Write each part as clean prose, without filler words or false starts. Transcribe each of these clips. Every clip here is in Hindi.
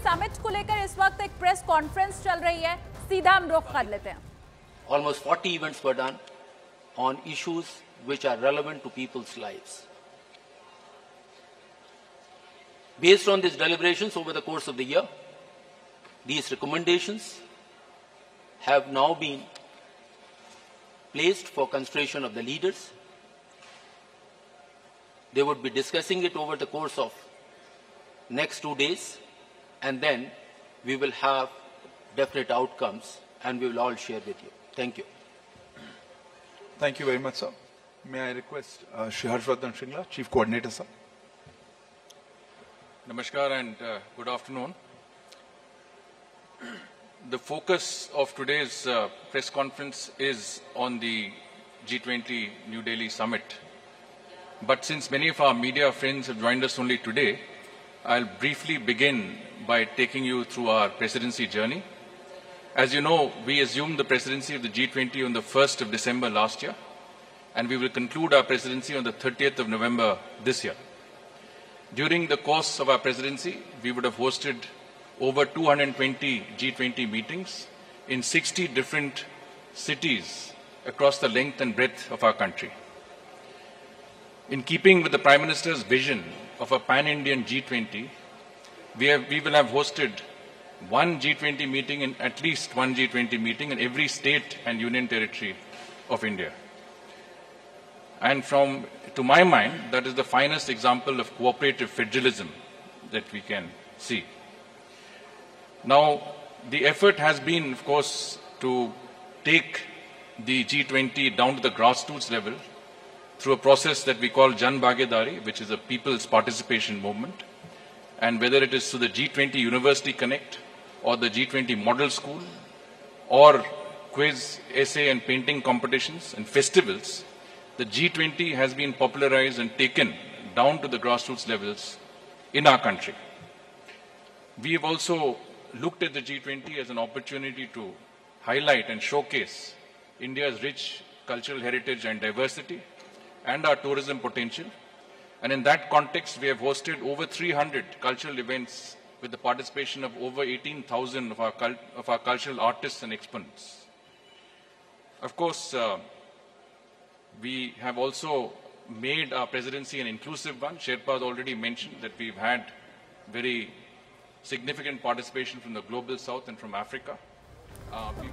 समिट को लेकर इस वक्त एक प्रेस कॉन्फ्रेंस चल रही है, सीधा हम रुख कर लेते हैं। Almost 40 events were done on issues which are relevant to people's lives. Based on these deliberations over the course of the year, these recommendations have now been placed for consideration of the leaders. They would be discussing it over the course of next 2 days, and then we will have definite outcomes and we will all share with you. Thank you. Thank you very much, sir. May I request Shri Harshvardhan Shringla, Chief Coordinator, sir. Namaskar and good afternoon. The focus of today's press conference is on the G20 New Delhi summit. But since many of our media friends have joined us only today, I'll briefly begin by taking you through our presidency journey. As you know, we assumed the presidency of the G20 on the 1st of December last year, and we will conclude our presidency on the 30th of November this year. During the course of our presidency, we would have hosted over 220 G20 meetings in 60 different cities across the length and breadth of our country. In keeping with the Prime Minister's vision of a pan-Indian G20, we will have hosted one G20 meeting in at least one G20 meeting in every state and union territory of India. And to my mind, that is the finest example of cooperative federalism that we can see. Now, the effort has been, of course, to take the G20 down to the grassroots level through a process that we call Jan Bhagiyadari, which is a people's participation movement. And whether it is through the G20 University Connect or the G20 Model School or quiz, essay and painting competitions and festivals, the G20 has been popularized and taken down to the grassroots levels in our country. We have also looked at the G20 as an opportunity to highlight and showcase India's rich cultural heritage and diversity and our tourism potential. And in that context, we have hosted over 300 cultural events with the participation of over 18,000 of our cultural artists and exponents. Of course, we have also made our presidency an inclusive one. Sherpa has already mentioned that we've had very significant participation from the global south and from Africa.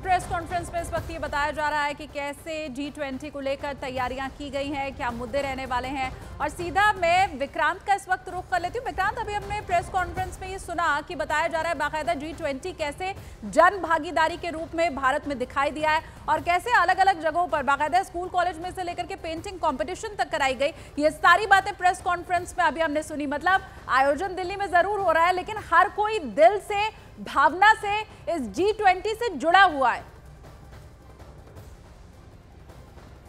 Press conference में इस वक्त ये बताया जा रहा है कि कैसे G20 को लेकर तैयारियां की गई हैं, क्या मुद्दे रहने वाले हैं। और सीधा मैं विक्रांत का इस वक्त रुख कर लेती हूँ। विक्रांत, अभी हमने प्रेस कॉन्फ्रेंस में ये सुना कि बताया जा रहा है बाकायदा G20 कैसे जन भागीदारी के रूप में भारत में दिखाई दिया है और कैसे अलग अलग जगहों पर बाकायदा स्कूल कॉलेज में से लेकर के पेंटिंग कॉम्पिटिशन तक कराई गई। ये सारी बातें प्रेस कॉन्फ्रेंस में अभी हमने सुनी। मतलब आयोजन दिल्ली में जरूर हो रहा है, लेकिन हर कोई दिल से, भावना से इस G20 से जुड़ा हुआ है।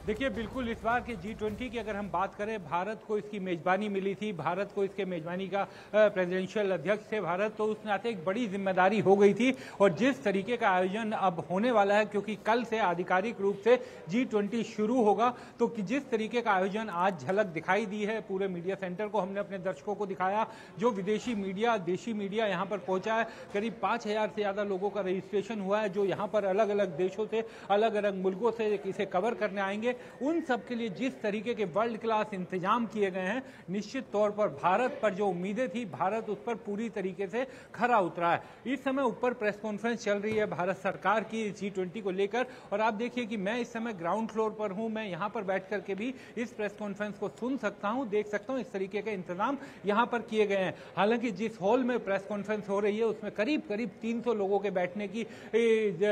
देखिए, बिल्कुल इस बार के G20 की अगर हम बात करें, भारत को इसकी मेज़बानी मिली थी, भारत को इसके मेज़बानी का प्रेसिडेंशियल अध्यक्ष थे भारत, तो उस नाते एक बड़ी जिम्मेदारी हो गई थी। और जिस तरीके का आयोजन अब होने वाला है, क्योंकि कल से आधिकारिक रूप से G20 शुरू होगा, तो जिस तरीके का आयोजन आज झलक दिखाई दी है पूरे मीडिया सेंटर को हमने अपने दर्शकों को दिखाया, जो विदेशी मीडिया, देशी मीडिया यहाँ पर पहुँचा है। करीब 5,000 से ज़्यादा लोगों का रजिस्ट्रेशन हुआ है, जो यहाँ पर अलग अलग देशों से, अलग अलग मुल्कों से इसे कवर करने आएंगे। उन सब के लिए जिस तरीके के वर्ल्ड क्लास इंतजाम किए गए हैं, निश्चित तौर पर भारत पर जो उम्मीदें थी, भारत उस पर पूरी तरीके से खरा उतरा है। इस समय ऊपर प्रेस कॉन्फ्रेंस चल रही है भारत सरकार की G20 को लेकर, और आप देखिए कि मैं इस समय ग्राउंड फ्लोर पर हूं। मैं यहां पर बैठ करके भी इस प्रेस कॉन्फ्रेंस को सुन सकता हूं, देख सकता हूं। इस तरीके के इंतजाम यहां पर किए गए हैं। हालांकि जिस हॉल में प्रेस कॉन्फ्रेंस हो रही है, उसमें करीब करीब 300 लोगों के बैठने की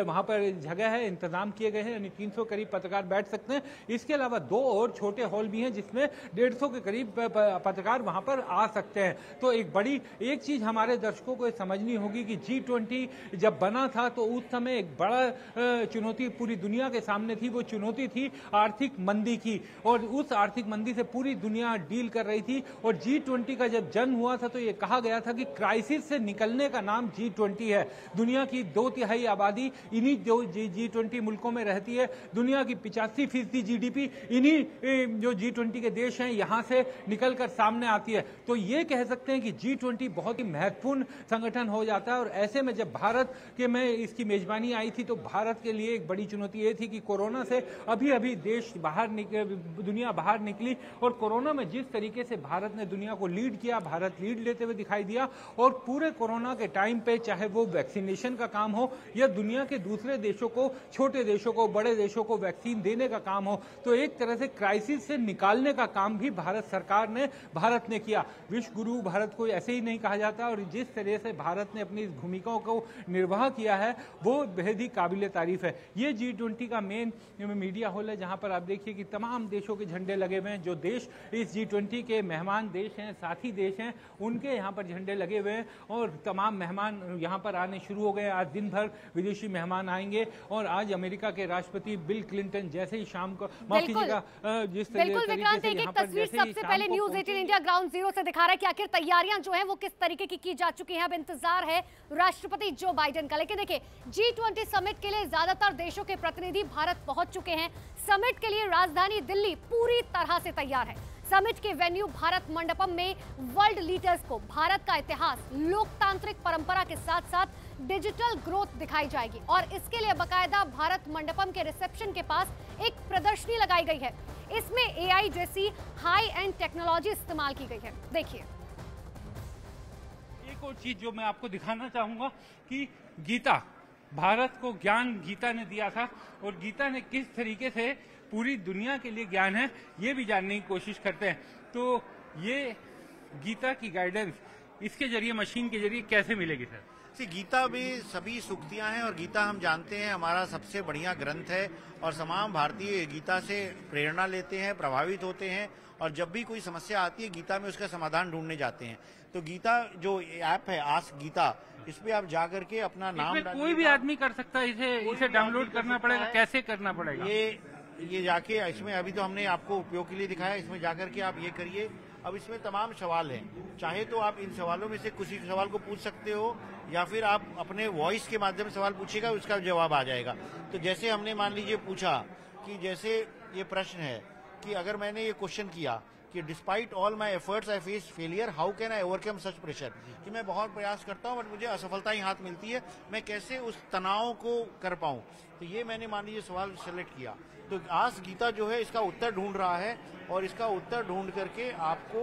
वहां पर जगह है, इंतजाम किए गए हैं, यानी 300 करीब पत्रकार बैठ सकते हैं। इसके अलावा 2 और छोटे हॉल भी हैं, जिसमें 150 के करीब पत्रकार वहां पर आ सकते हैं। तो एक चीज हमारे दर्शकों को समझनी होगी कि G20 जब बना था, तो उस समय एक बड़ा चुनौती पूरी दुनिया के सामने थी। वो चुनौती थी आर्थिक मंदी की, और उस आर्थिक मंदी से पूरी दुनिया डील कर रही थी। और G20 का जब जन्म हुआ था, तो ये कहा गया था कि क्राइसिस से निकलने का नाम G20 है। दुनिया की 2/3 आबादी इन्हीं G20 मुल्कों में रहती है। दुनिया की 85% गिरती जीडीपी इन्हीं जो G20 के देश हैं यहां से निकलकर सामने आती है। तो ये कह सकते हैं कि G20 बहुत ही महत्वपूर्ण संगठन हो जाता है। और ऐसे में जब भारत के में इसकी मेजबानी आई थी तो भारत के लिए एक बड़ी चुनौती ये थी कि कोरोना से अभी देश दुनिया बाहर निकली, और कोरोना में जिस तरीके से भारत ने दुनिया को लीड किया, भारत लीड लेते हुए दिखाई दिया। और पूरे कोरोना के टाइम पे चाहे वो वैक्सीनेशन का काम हो या दुनिया के दूसरे देशों को, छोटे देशों को, बड़े देशों को वैक्सीन देने का काम हो, तो एक तरह से क्राइसिस से निकालने का काम भी भारत सरकार ने, भारत ने किया। विश्व गुरु भारत को ऐसे ही नहीं कहा जाता, और जिस तरह से भारत ने अपनी भूमिकाओं को निर्वाह किया है वो बेहद ही काबिल तारीफ है। ये G20 का मेन मीडिया हॉल है जहां पर आप देखिए कि तमाम देशों के झंडे लगे हुए हैं। जो देश इस G20 के मेहमान देश हैं, साथी देश हैं, उनके यहाँ पर झंडे लगे हुए हैं और तमाम मेहमान यहाँ पर आने शुरू हो गए। आज दिन भर विदेशी मेहमान आएंगे और आज अमेरिका के राष्ट्रपति बिल क्लिंटन जैसे ही शाम को, माफ कीजिएगा, जिस बिल्कुल विक्रांत, एक तस्वीर सबसे पहले न्यूज़ 18 इंडिया ग्राउंड जीरो से दिखा रहा है कि आखिर तैयारियां जो है वो किस तरीके की जा चुकी हैं। अब इंतजार है राष्ट्रपति जो बाइडेन का। लेकिन देखिए, G20 समिट के लिए ज्यादातर देशों के प्रतिनिधि भारत पहुंच चुके हैं। समिट के लिए राजधानी दिल्ली पूरी तरह से तैयार है। समिट के वेन्यू भारत मंडपम में वर्ल्ड लीडर्स को भारत का इतिहास, लोकतांत्रिक परंपरा के साथ साथ डिजिटल ग्रोथ दिखाई जाएगी। और इसके लिए बकायदा भारत मंडपम के रिसेप्शन के पास एक प्रदर्शनी लगाई गई है। इसमें AI जैसी हाई एंड टेक्नोलॉजी इस्तेमाल की गई है। देखिए, एक और चीज जो मैं आपको दिखाना चाहूंगा कि गीता, भारत को ज्ञान गीता ने दिया था, और गीता ने किस तरीके से पूरी दुनिया के लिए ज्ञान है ये भी जानने की कोशिश करते हैं। तो ये गीता की गाइडेंस इसके जरिए, मशीन के जरिए कैसे मिलेगी सर? गीता में सभी सूक्तियां हैं, और गीता हम जानते हैं हमारा सबसे बढ़िया ग्रंथ है, और तमाम भारतीय गीता से प्रेरणा लेते हैं, प्रभावित होते हैं, और जब भी कोई समस्या आती है गीता में उसका समाधान ढूंढने जाते हैं। तो गीता जो ऐप है आस्क गीता, इस पे आप जाकर के अपना नाम, कोई भी आदमी कर सकता है, इसे डाउनलोड करना पड़ेगा, कैसे करना पड़ेगा? ये जाके इसमें अभी तो हमने आपको उपयोग के लिए दिखाया, इसमें जाकर के आप ये करिए। अब इसमें तमाम सवाल हैं, चाहे तो आप इन सवालों में से किसी सवाल को पूछ सकते हो, या फिर आप अपने वॉइस के माध्यम से सवाल पूछिएगा, उसका जवाब आ जाएगा। तो जैसे हमने मान लीजिए पूछा कि जैसे ये प्रश्न है कि अगर मैंने ये क्वेश्चन किया कि despite all my efforts I face failure, how can I overcome such pressure, कि मैं बहुत प्रयास करता हूँ बट मुझे असफलता ही हाथ मिलती है, मैं कैसे उस तनाव को कर पाऊँ। तो ये मैंने मान लीजिए सवाल सेलेक्ट किया, तो आस्क गीता जो है इसका उत्तर ढूंढ रहा है, और इसका उत्तर ढूंढ करके आपको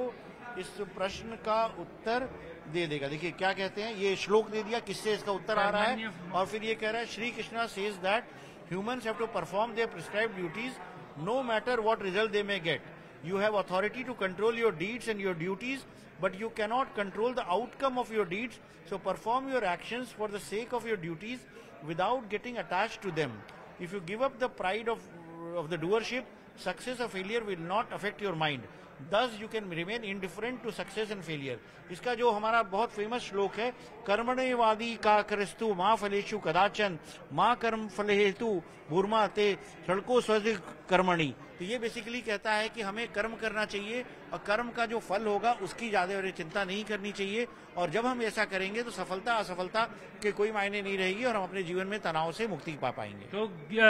इस प्रश्न का उत्तर दे देगा। देखिए क्या कहते हैं, ये श्लोक दे दिया किससे इसका उत्तर आ रहा है, और फिर ये कह रहा है Shri Krishna says that humans have to perform their prescribed duties no matter what result they may get. You have authority to control your deeds and your duties, but you cannot control the outcome of your deeds. So perform your actions for the sake of your duties without getting attached to them. If you give up the pride of the doership, success or failure will not affect your mind. Thus you can remain indifferent to success and failure. इसका जो हमारा बहुत फेमस श्लोक है, कर्मण्यवादी का करस्तु माँ फलेषु कदाचन माँ कर्म फले हेतु भूर्मा ते सड़को स्वज कर्मणि। तो ये बेसिकली कहता है कि हमें कर्म करना चाहिए, और कर्म का जो फल होगा उसकी ज्यादा चिंता नहीं करनी चाहिए, और जब हम ऐसा करेंगे तो सफलता असफलता के कोई मायने नहीं रहेगी, और हम अपने जीवन में तनाव से मुक्ति पा पाएंगे। तो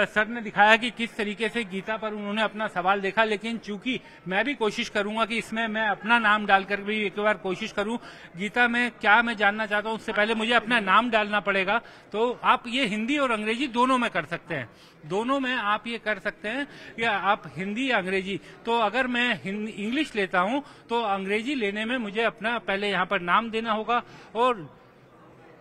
सर ने दिखाया कि किस तरीके से गीता पर उन्होंने अपना सवाल देखा, लेकिन चूंकि मैं भी कोशिश करूंगा कि इसमें मैं अपना नाम डालकर भी एक बार कोशिश करूं, गीता में क्या मैं जानना चाहता हूं उससे पहले मुझे अपना नाम डालना पड़ेगा। तो आप ये हिंदी और अंग्रेजी दोनों में कर सकते हैं, दोनों में आप ये कर सकते हैं, या आप हिंदी या अंग्रेजी। तो अगर मैं इंग्लिश लेता हूं तो अंग्रेजी लेने में मुझे अपना पहले यहाँ पर नाम देना होगा, और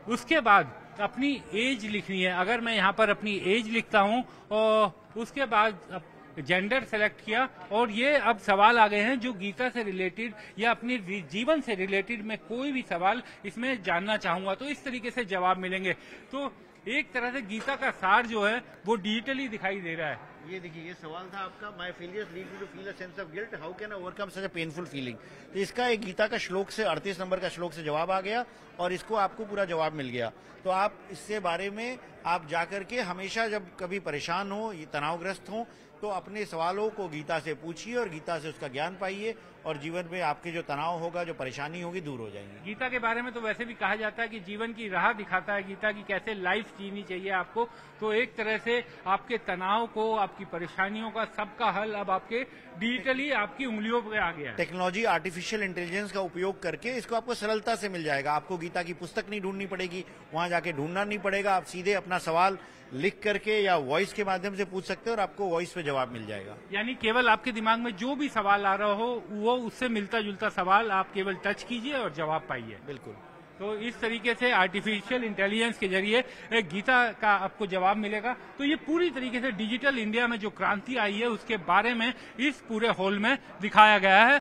उसके बाद अपनी एज लिखनी है। अगर मैं यहाँ पर अपनी एज लिखता हूँ और उसके बाद जेंडर सेलेक्ट किया, और ये अब सवाल आ गए हैं जो गीता से रिलेटेड या अपनी जीवन से रिलेटेड मैं कोई भी सवाल इसमें जानना चाहूंगा तो इस तरीके से जवाब मिलेंगे। तो एक तरह से गीता का सार जो है वो डिजिटली दिखाई दे रहा है। ये देखिए, ये सवाल था आपका, my failures lead me to feel a sense of guilt, how can I overcome such a painful feeling. तो इसका एक गीता का श्लोक से 38 नंबर का श्लोक से जवाब आ गया, और इसको आपको पूरा जवाब मिल गया। तो आप इससे बारे में आप जाकर के हमेशा जब कभी परेशान हो, ये तनावग्रस्त हो, तो अपने सवालों को गीता से पूछिए और गीता से उसका ज्ञान पाइए, और जीवन में आपके जो तनाव होगा, जो परेशानी होगी, दूर हो जाएंगी। गीता के बारे में तो वैसे भी कहा जाता है कि जीवन की राह दिखाता है गीता की, कैसे लाइफ जीनी चाहिए आपको। तो एक तरह से आपके तनाव को, आपकी परेशानियों का सबका हल अब आपके डिजिटली आपकी उंगलियों पे आ गया है। टेक्नोलॉजी, आर्टिफिशियल इंटेलिजेंस का उपयोग करके इसको आपको सरलता से मिल जाएगा। आपको गीता की पुस्तक नहीं ढूंढनी पड़ेगी, वहां जाके ढूंढना नहीं पड़ेगा। आप सीधे अपना सवाल लिख करके या वॉइस के माध्यम से पूछ सकते हो और आपको वॉइस पे जवाब मिल जाएगा। यानी केवल आपके दिमाग में जो भी सवाल आ रहा हो वो उससे मिलता जुलता सवाल आप केवल टच कीजिए और जवाब पाइए। बिल्कुल। तो इस तरीके से आर्टिफिशियल इंटेलिजेंस के जरिए गीता का आपको जवाब मिलेगा। तो ये पूरी तरीके से डिजिटल इंडिया में जो क्रांति आई है उसके बारे में इस पूरे हॉल में दिखाया गया है।